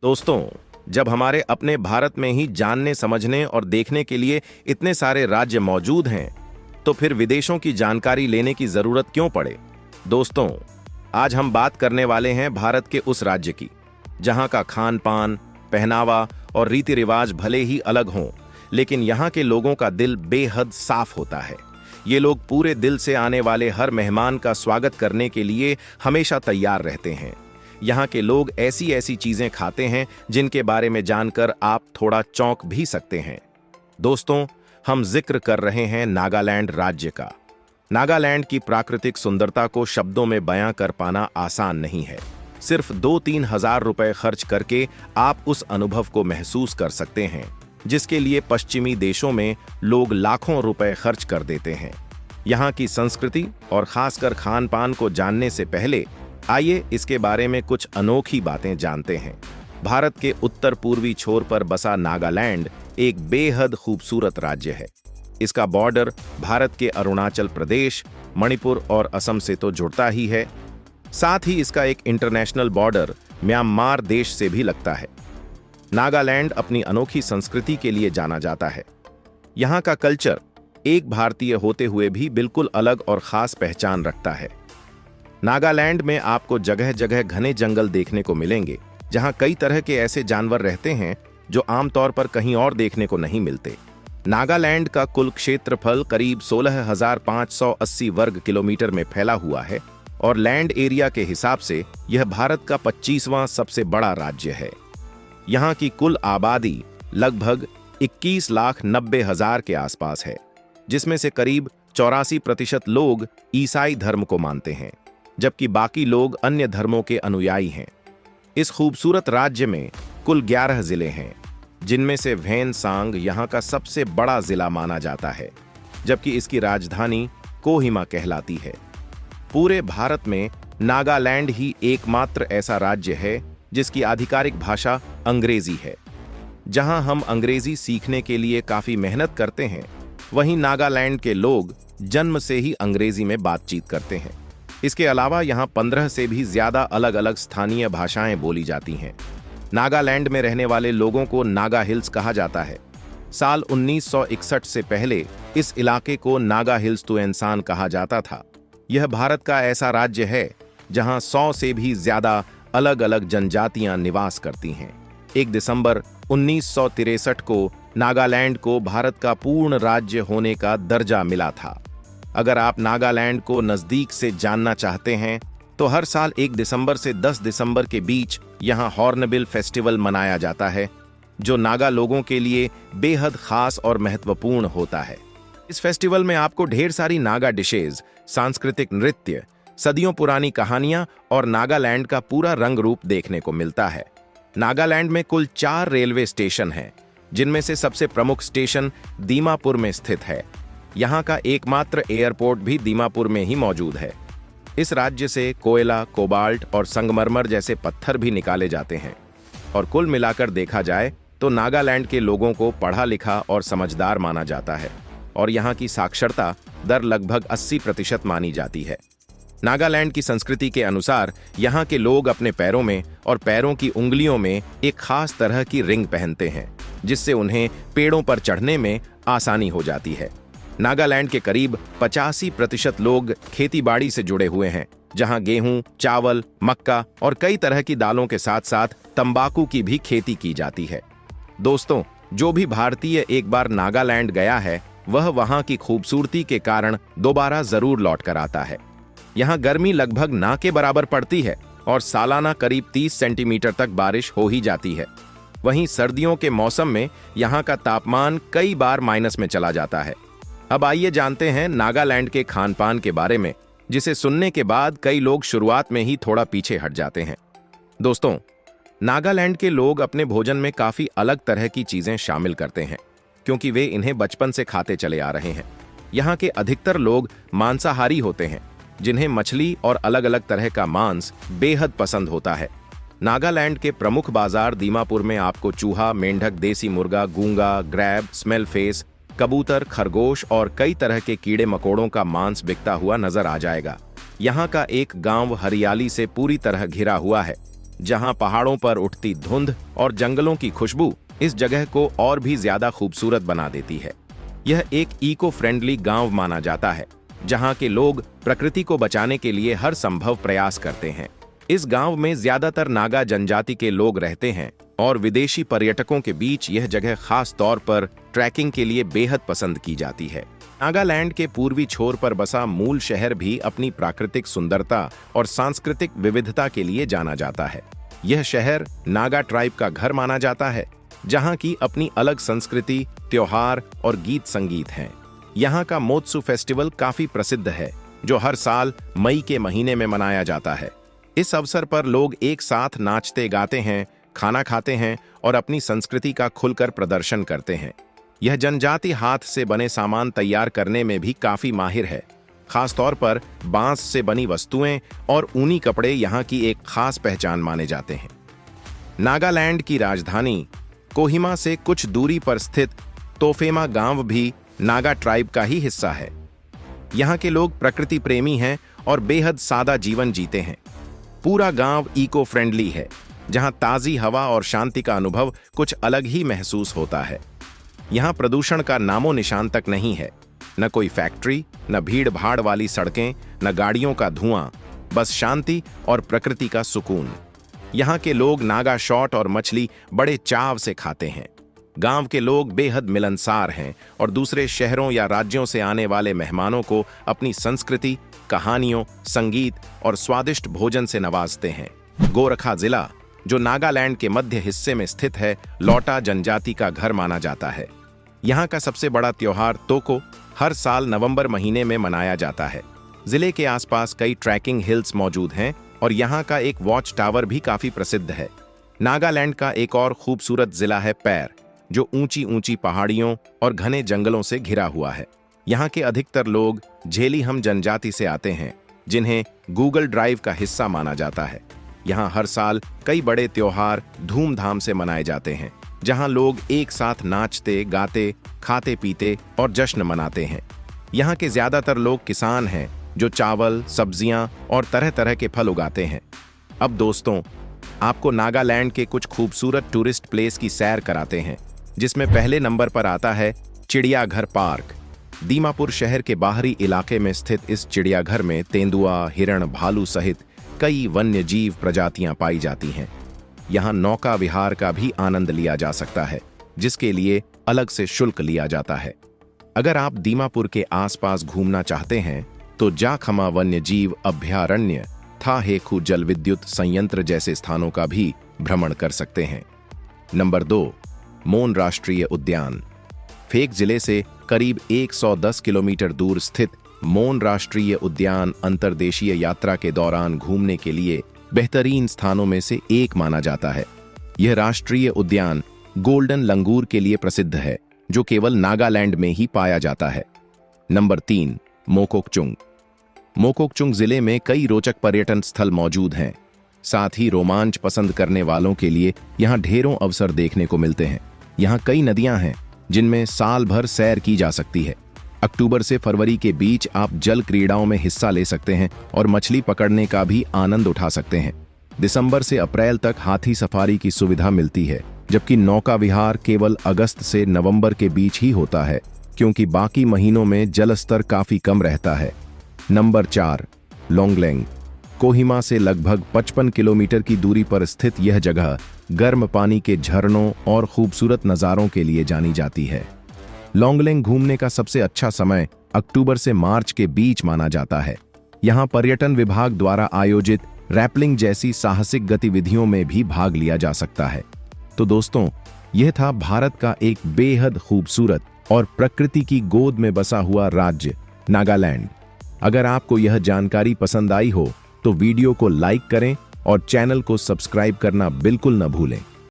दोस्तों, जब हमारे अपने भारत में ही जानने, समझने और देखने के लिए इतने सारे राज्य मौजूद हैं, तो फिर विदेशों की जानकारी लेने की जरूरत क्यों पड़े? दोस्तों, आज हम बात करने वाले हैं भारत के उस राज्य की, जहां का खान पान, पहनावा और रीति रिवाज भले ही अलग हों, लेकिन यहां के लोगों का दिल बेहद साफ होता है। ये लोग पूरे दिल से आने वाले हर मेहमान का स्वागत करने के लिए हमेशा तैयार रहते हैं। यहाँ के लोग ऐसी ऐसी चीजें खाते हैं जिनके बारे में जानकर आप थोड़ा चौंक भी सकते हैं। दोस्तों, हम जिक्र कर रहे हैं नागालैंड राज्य का। नागालैंड की प्राकृतिक सुंदरता को शब्दों में बयां कर पाना आसान नहीं है। सिर्फ 2-3 हजार रुपए खर्च करके आप उस अनुभव को महसूस कर सकते हैं जिसके लिए पश्चिमी देशों में लोग लाखों रुपए खर्च कर देते हैं। यहाँ की संस्कृति और खासकर खान पान को जानने से पहले आइए इसके बारे में कुछ अनोखी बातें जानते हैं। भारत के उत्तर पूर्वी छोर पर बसा नागालैंड एक बेहद खूबसूरत राज्य है। इसका बॉर्डर भारत के अरुणाचल प्रदेश, मणिपुर और असम से तो जुड़ता ही है, साथ ही इसका एक इंटरनेशनल बॉर्डर म्यांमार देश से भी लगता है। नागालैंड अपनी अनोखी संस्कृति के लिए जाना जाता है। यहाँ का कल्चर एक भारतीय होते हुए भी बिल्कुल अलग और खास पहचान रखता है। नागालैंड में आपको जगह जगह घने जंगल देखने को मिलेंगे, जहां कई तरह के ऐसे जानवर रहते हैं जो आमतौर पर कहीं और देखने को नहीं मिलते। नागालैंड का कुल क्षेत्रफल करीब 16,580 वर्ग किलोमीटर में फैला हुआ है और लैंड एरिया के हिसाब से यह भारत का 25वां सबसे बड़ा राज्य है। यहाँ की कुल आबादी लगभग 21,90,000 के आसपास है, जिसमें से करीब 84% लोग ईसाई धर्म को मानते हैं, जबकि बाकी लोग अन्य धर्मों के अनुयायी हैं। इस खूबसूरत राज्य में कुल 11 जिले हैं, जिनमें से वैनसांग यहाँ का सबसे बड़ा जिला माना जाता है, जबकि इसकी राजधानी कोहिमा कहलाती है। पूरे भारत में नागालैंड ही एकमात्र ऐसा राज्य है जिसकी आधिकारिक भाषा अंग्रेजी है। जहां हम अंग्रेजी सीखने के लिए काफी मेहनत करते हैं, वहीं नागालैंड के लोग जन्म से ही अंग्रेजी में बातचीत करते हैं। इसके अलावा यहाँ 15 से भी ज्यादा अलग अलग स्थानीय भाषाएं बोली जाती हैं। नागालैंड में रहने वाले लोगों को नागा हिल्स कहा जाता है। साल 1961 से पहले इस इलाके को नागा हिल्स तुएनसान कहा जाता था। यह भारत का ऐसा राज्य है जहां 100 से भी ज्यादा अलग अलग जनजातियां निवास करती हैं। 1 दिसंबर 1963 को नागालैंड को भारत का पूर्ण राज्य होने का दर्जा मिला था। अगर आप नागालैंड को नजदीक से जानना चाहते हैं तो हर साल 1 दिसंबर से 10 दिसंबर के बीच यहाँ हॉर्नबिल फेस्टिवल मनाया जाता है, जो नागा लोगों के लिए बेहद खास और महत्वपूर्ण होता है। इस फेस्टिवल में आपको ढेर सारी नागा डिशेज, सांस्कृतिक नृत्य, सदियों पुरानी कहानियां और नागालैंड का पूरा रंग रूप देखने को मिलता है। नागालैंड में कुल 4 रेलवे स्टेशन हैं, जिनमें से सबसे प्रमुख स्टेशन दीमापुर में स्थित है। यहाँ का एकमात्र एयरपोर्ट भी दीमापुर में ही मौजूद है। इस राज्य से कोयला, कोबाल्ट और संगमरमर जैसे पत्थर भी निकाले जाते हैं। और कुल मिलाकर देखा जाए तो नागालैंड के लोगों को पढ़ा लिखा और समझदार माना जाता है और यहाँ की साक्षरता दर लगभग 80% मानी जाती है। नागालैंड की संस्कृति के अनुसार यहाँ के लोग अपने पैरों में और पैरों की उंगलियों में एक खास तरह की रिंग पहनते हैं, जिससे उन्हें पेड़ों पर चढ़ने में आसानी हो जाती है। नागालैंड के करीब 85% लोग खेतीबाड़ी से जुड़े हुए हैं, जहां गेहूं, चावल, मक्का और कई तरह की दालों के साथ साथ तंबाकू की भी खेती की जाती है। दोस्तों, जो भी भारतीय एक बार नागालैंड गया है, वह वहां की खूबसूरती के कारण दोबारा जरूर लौट कर आता है। यहाँ गर्मी लगभग ना के बराबर पड़ती है और सालाना करीब 30 सेंटीमीटर तक बारिश हो ही जाती है। वहीं सर्दियों के मौसम में यहाँ का तापमान कई बार माइनस में चला जाता है। अब आइए जानते हैं नागालैंड के खान पान के बारे में, जिसे सुनने के बाद कई लोग शुरुआत में ही थोड़ा पीछे हट जाते हैं। दोस्तों, नागालैंड के लोग अपने भोजन में काफी अलग तरह की चीजें शामिल करते हैं, क्योंकि वे इन्हें बचपन से खाते चले आ रहे हैं। यहाँ के अधिकतर लोग मांसाहारी होते हैं, जिन्हें मछली और अलग अलग तरह का मांस बेहद पसंद होता है। नागालैंड के प्रमुख बाजार दीमापुर में आपको चूहा, मेंढक, देसी मुर्गा, गूंगा, ग्रैब, स्मेल फेस, कबूतर, खरगोश और कई तरह के कीड़े मकोड़ों का मांस बिकता हुआ नजर आ जाएगा। यहाँ का एक गांव हरियाली से पूरी तरह घिरा हुआ है। जहां पहाड़ों पर उठती धुंध और जंगलों की खुशबू इस जगह को और भी ज्यादा खूबसूरत बना देती है। यह एक इको फ्रेंडली गांव माना जाता है, जहां के लोग प्रकृति को बचाने के लिए हर संभव प्रयास करते हैं। इस गांव में ज्यादातर नागा जनजाति के लोग रहते हैं और विदेशी पर्यटकों के बीच यह जगह खास तौर पर ट्रैकिंग के लिए बेहद पसंद की जाती है। नागालैंड के पूर्वी छोर पर बसा मूल शहर भी अपनी प्राकृतिक सुंदरता और सांस्कृतिक विविधता के लिए जाना जाता है। यह शहर नागा ट्राइब का घर माना जाता है, जहां की अपनी अलग संस्कृति, त्योहार और गीत संगीत हैं। यहाँ का मोत्सु फेस्टिवल काफी प्रसिद्ध है, जो हर साल मई के महीने में मनाया जाता है। इस अवसर पर लोग एक साथ नाचते गाते हैं, खाना खाते हैं और अपनी संस्कृति का खुलकर प्रदर्शन करते हैं। यह जनजाति हाथ से बने सामान तैयार करने में भी काफी माहिर है। खासतौर पर बांस से बनी वस्तुएं और ऊनी कपड़े यहाँ की एक खास पहचान माने जाते हैं। नागालैंड की राजधानी कोहिमा से कुछ दूरी पर स्थित तोफेमा गांव भी नागा ट्राइब का ही हिस्सा है। यहाँ के लोग प्रकृति प्रेमी हैं और बेहद सादा जीवन जीते हैं। पूरा गांव इको फ्रेंडली है, जहां ताजी हवा और शांति का अनुभव कुछ अलग ही महसूस होता है। यहाँ प्रदूषण का नामो निशान तक नहीं है, न कोई फैक्ट्री, न भीड़ भाड़ वाली सड़कें, न गाड़ियों का धुआं, बस शांति और प्रकृति का सुकून। यहाँ के लोग नागा शॉट और मछली बड़े चाव से खाते हैं। गांव के लोग बेहद मिलनसार हैं और दूसरे शहरों या राज्यों से आने वाले मेहमानों को अपनी संस्कृति, कहानियों, संगीत और स्वादिष्ट भोजन से नवाजते हैं। गोरखा जिला, जो नागालैंड के मध्य हिस्से में स्थित है, लौटा जनजाति का घर माना जाता है। यहाँ का सबसे बड़ा त्योहार तोको हर साल नवंबर महीने में मनाया जाता है। जिले के आसपास कई ट्रैकिंग हिल्स मौजूद हैं और यहाँ का एक वॉच टावर भी काफी प्रसिद्ध है। नागालैंड का एक और खूबसूरत जिला है पैर, जो ऊंची ऊंची पहाड़ियों और घने जंगलों से घिरा हुआ है। यहाँ के अधिकतर लोग झेलीहम जनजाति से आते हैं, जिन्हें गूगल ड्राइव का हिस्सा माना जाता है। यहाँ हर साल कई बड़े त्योहार धूमधाम से मनाए जाते हैं, जहाँ लोग एक साथ नाचते, गाते, खाते पीते और जश्न मनाते हैं। यहाँ के ज्यादातर लोग किसान हैं, जो चावल, सब्जियां और तरह तरह के फल उगाते हैं। अब दोस्तों, आपको नागालैंड के कुछ खूबसूरत टूरिस्ट प्लेस की सैर कराते हैं, जिसमें पहले नंबर पर आता है चिड़ियाघर पार्क। दीमापुर शहर के बाहरी इलाके में स्थित इस चिड़ियाघर में तेंदुआ, हिरण, भालू सहित कई वन्य जीव प्रजातियां पाई जाती हैं। यहाँ नौका विहार का भी आनंद लिया जा सकता है, जिसके लिए अलग से शुल्क लिया जाता है। अगर आप दीमापुर के आसपास घूमना चाहते हैं तो जाखमा वन्य जीव अभयारण्य, थाहेखु जल विद्युत संयंत्र जैसे स्थानों का भी भ्रमण कर सकते हैं। नंबर 2, मोन राष्ट्रीय उद्यान। फेक जिले से करीब 110 किलोमीटर दूर स्थित मोन राष्ट्रीय उद्यान अंतर्देशीय यात्रा के दौरान घूमने के लिए बेहतरीन स्थानों में से एक माना जाता है। यह राष्ट्रीय उद्यान गोल्डन लंगूर के लिए प्रसिद्ध है, जो केवल नागालैंड में ही पाया जाता है। नंबर 3, मोकोकचुंग। मोकोकचुंग जिले में कई रोचक पर्यटन स्थल मौजूद हैं। साथ ही रोमांच पसंद करने वालों के लिए यहाँ ढेरों अवसर देखने को मिलते हैं। यहाँ कई नदियां हैं, जिनमें साल भर सैर की जा सकती है। अक्टूबर से फरवरी के बीच आप जल क्रीड़ाओं में हिस्सा ले सकते हैं और मछली पकड़ने का भी आनंद उठा सकते हैं। दिसंबर से अप्रैल तक हाथी सफारी की सुविधा मिलती है, जबकि नौका विहार केवल अगस्त से नवंबर के बीच ही होता है, क्योंकि बाकी महीनों में जल स्तर काफी कम रहता है। नंबर 4, लोंगलेंग। कोहिमा से लगभग 55 किलोमीटर की दूरी पर स्थित यह जगह गर्म पानी के झरनों और खूबसूरत नज़ारों के लिए जानी जाती है। लोंगलेंग घूमने का सबसे अच्छा समय अक्टूबर से मार्च के बीच माना जाता है। यहाँ पर्यटन विभाग द्वारा आयोजित रैपलिंग जैसी साहसिक गतिविधियों में भी भाग लिया जा सकता है। तो दोस्तों, यह था भारत का एक बेहद खूबसूरत और प्रकृति की गोद में बसा हुआ राज्य नागालैंड। अगर आपको यह जानकारी पसंद आई हो तो वीडियो को लाइक करें और चैनल को सब्सक्राइब करना बिल्कुल न भूलें।